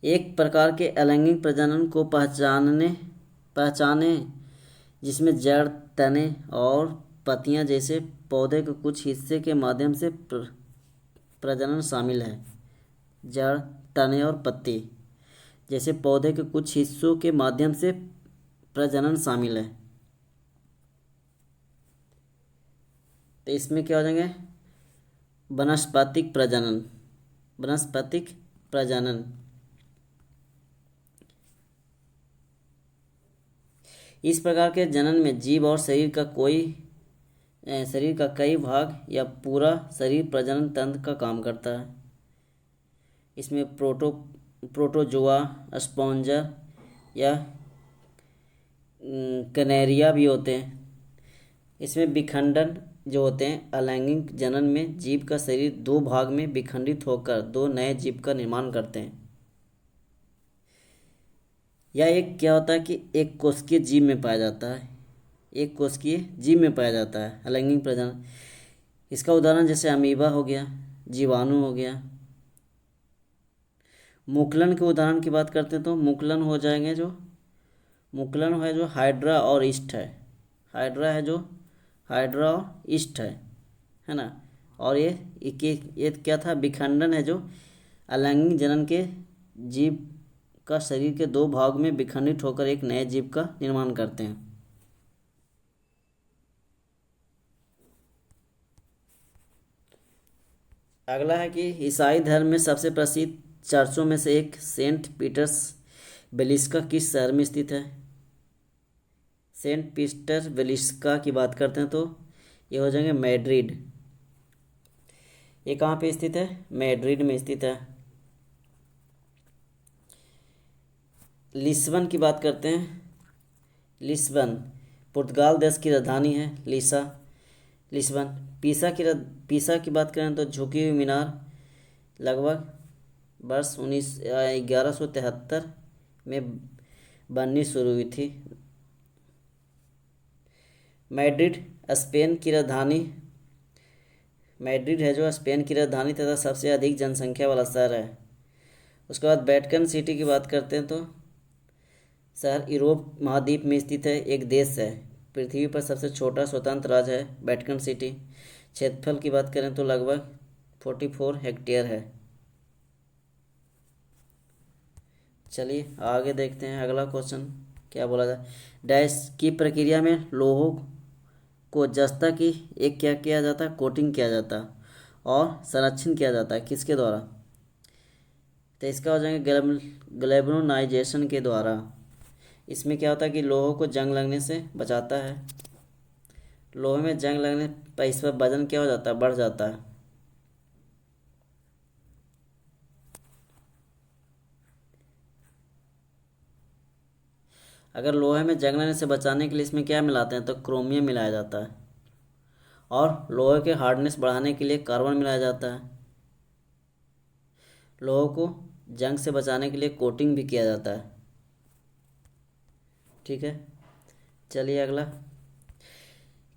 एक प्रकार के अलैंगिक प्रजनन को पहचाने जिसमें जड़, तने और पत्तियां जैसे पौधे के कुछ हिस्से के माध्यम से प्रजनन शामिल है। जड़, तने और पत्ती जैसे पौधे के कुछ हिस्सों के माध्यम से प्रजनन शामिल है। तो इसमें क्या हो जाएंगे, वनस्पतिक प्रजनन, वनस्पतिक प्रजनन। इस प्रकार के जनन में जीव और शरीर का कई भाग या पूरा शरीर प्रजनन तंत्र का काम करता है। इसमें प्रोटोजोआ, स्पॉन्जर या कनेरिया भी होते हैं। इसमें विखंडन जो होते हैं, अलैंगिक जनन में जीव का शरीर दो भाग में विखंडित होकर दो नए जीव का निर्माण करते हैं। या एक क्या होता है कि एक कोशिकीय जीव में पाया जाता है, एक कोशिकीय जीव में पाया जाता है अलैंगिक प्रजनन। इसका उदाहरण जैसे अमीबा हो गया, जीवाणु हो गया। मुकुलन के उदाहरण की बात करते हैं तो मुकुलन हो जाएंगे मुकुलन है जो हाइड्रा और ईस्ट है। हाइड्रा और ईस्ट है ना। और ये क्या था, विखंडन है जो अलैंगिक जनन के जीव का शरीर के दो भाग में विखंडित होकर एक नए जीव का निर्माण करते हैं। अगला है कि ईसाई धर्म में सबसे प्रसिद्ध चर्चों में से एक सेंट पीटर्स बेलिस्का किस शहर में स्थित है? सेंट पीटर बेलिस्का की बात करते हैं तो ये हो जाएंगे मैड्रिड। ये कहाँ पे स्थित है? मैड्रिड में स्थित है। लिस्बन की बात करते हैं। लिस्बन पुर्तगाल देश की राजधानी है। लिस्बन। पीसा की बात करें तो झुकी हुई मीनार लगभग वर्ष 1173 में बननी शुरू हुई थी। मैड्रिड स्पेन की राजधानी मैड्रिड है जो स्पेन की राजधानी तथा सबसे अधिक जनसंख्या वाला शहर है। उसके बाद वेटिकन सिटी की बात करते हैं तो शहर यूरोप महाद्वीप में स्थित है, एक देश है। पृथ्वी पर सबसे छोटा स्वतंत्र राज्य है वेटिकन सिटी। क्षेत्रफल की बात करें तो लगभग 44 हेक्टेयर है। चलिए आगे देखते हैं अगला क्वेश्चन क्या बोला जाए। डैश की प्रक्रिया में लोहों को जस्ता की एक क्या किया जाता है? कोटिंग किया जाता है और संरक्षण किया जाता है किसके द्वारा? तो इसका हो जाएंगे ग्लैब्रोनाइजेशन के द्वारा। इसमें क्या होता है कि लोहों को जंग लगने से बचाता है। लोहे में जंग लगने पर इस पर वजन क्या हो जाता है? बढ़ जाता है। अगर लोहे में जंग लगने से बचाने के लिए इसमें क्या मिलाते हैं? तो क्रोमियम मिलाया जाता है। और लोहे के हार्डनेस बढ़ाने के लिए कार्बन मिलाया जाता है। लोहों को जंग से बचाने के लिए कोटिंग भी किया जाता है। ठीक है, चलिए अगला।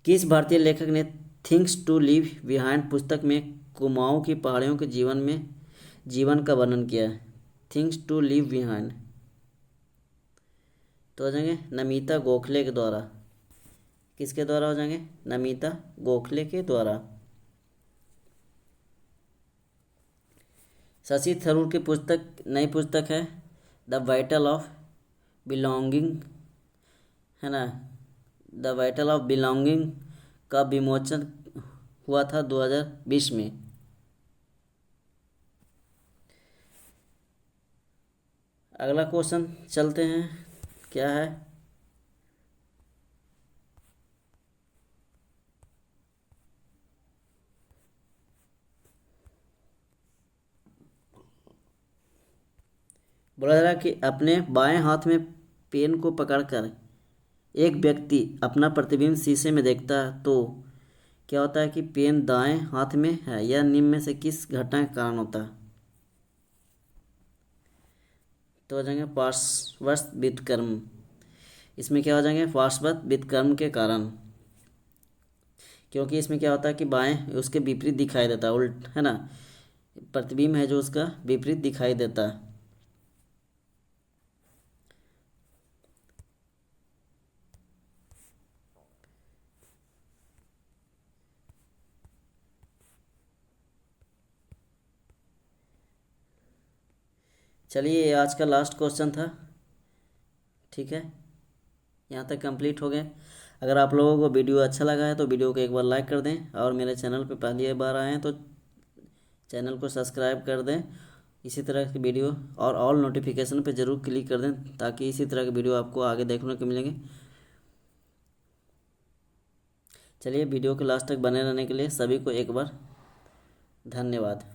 किस भारतीय लेखक ने थिंग्स टू लीव बिहाइंड पुस्तक में कुमाऊं की पहाड़ियों के जीवन का वर्णन किया है? थिंग्स टू लीव बिहाइंड तो हो जाएंगे नमिता गोखले के द्वारा। किसके द्वारा हो जाएंगे? नमिता गोखले के द्वारा। शशि थरूर की नई पुस्तक है द वाइटल ऑफ बिलोंगिंग, है ना। द वाइटल ऑफ बिलोंगिंग का विमोचन हुआ था 2020 में। अगला क्वेश्चन चलते हैं, क्या है? बोला जा रहा है कि अपने बाएं हाथ में पेन को पकड़कर एक व्यक्ति अपना प्रतिबिंब शीशे में देखता है तो क्या होता है कि पेन दाएं हाथ में है। यह निम्न में से किस घटना के कारण होता है? तो हो जाएंगे पार्श्वस्थ विकृतकर्म। इसमें क्या हो जाएंगे? पार्श्वस्थ विकृतकर्म के कारण, क्योंकि इसमें क्या होता है कि बाएं उसके विपरीत दिखाई देता है, उल्ट, है ना। प्रतिबिंब है जो उसका विपरीत दिखाई देता है। चलिए ये आज का लास्ट क्वेश्चन था। ठीक है, यहाँ तक कंप्लीट हो गए। अगर आप लोगों को वीडियो अच्छा लगा है तो वीडियो को एक बार लाइक कर दें और मेरे चैनल पे पहली बार आए हैं तो चैनल को सब्सक्राइब कर दें। इसी तरह की वीडियो और ऑल नोटिफिकेशन पे ज़रूर क्लिक कर दें ताकि इसी तरह के वीडियो आपको आगे देखने को मिलेंगे। चलिए वीडियो के लास्ट तक बने रहने के लिए सभी को एक बार धन्यवाद।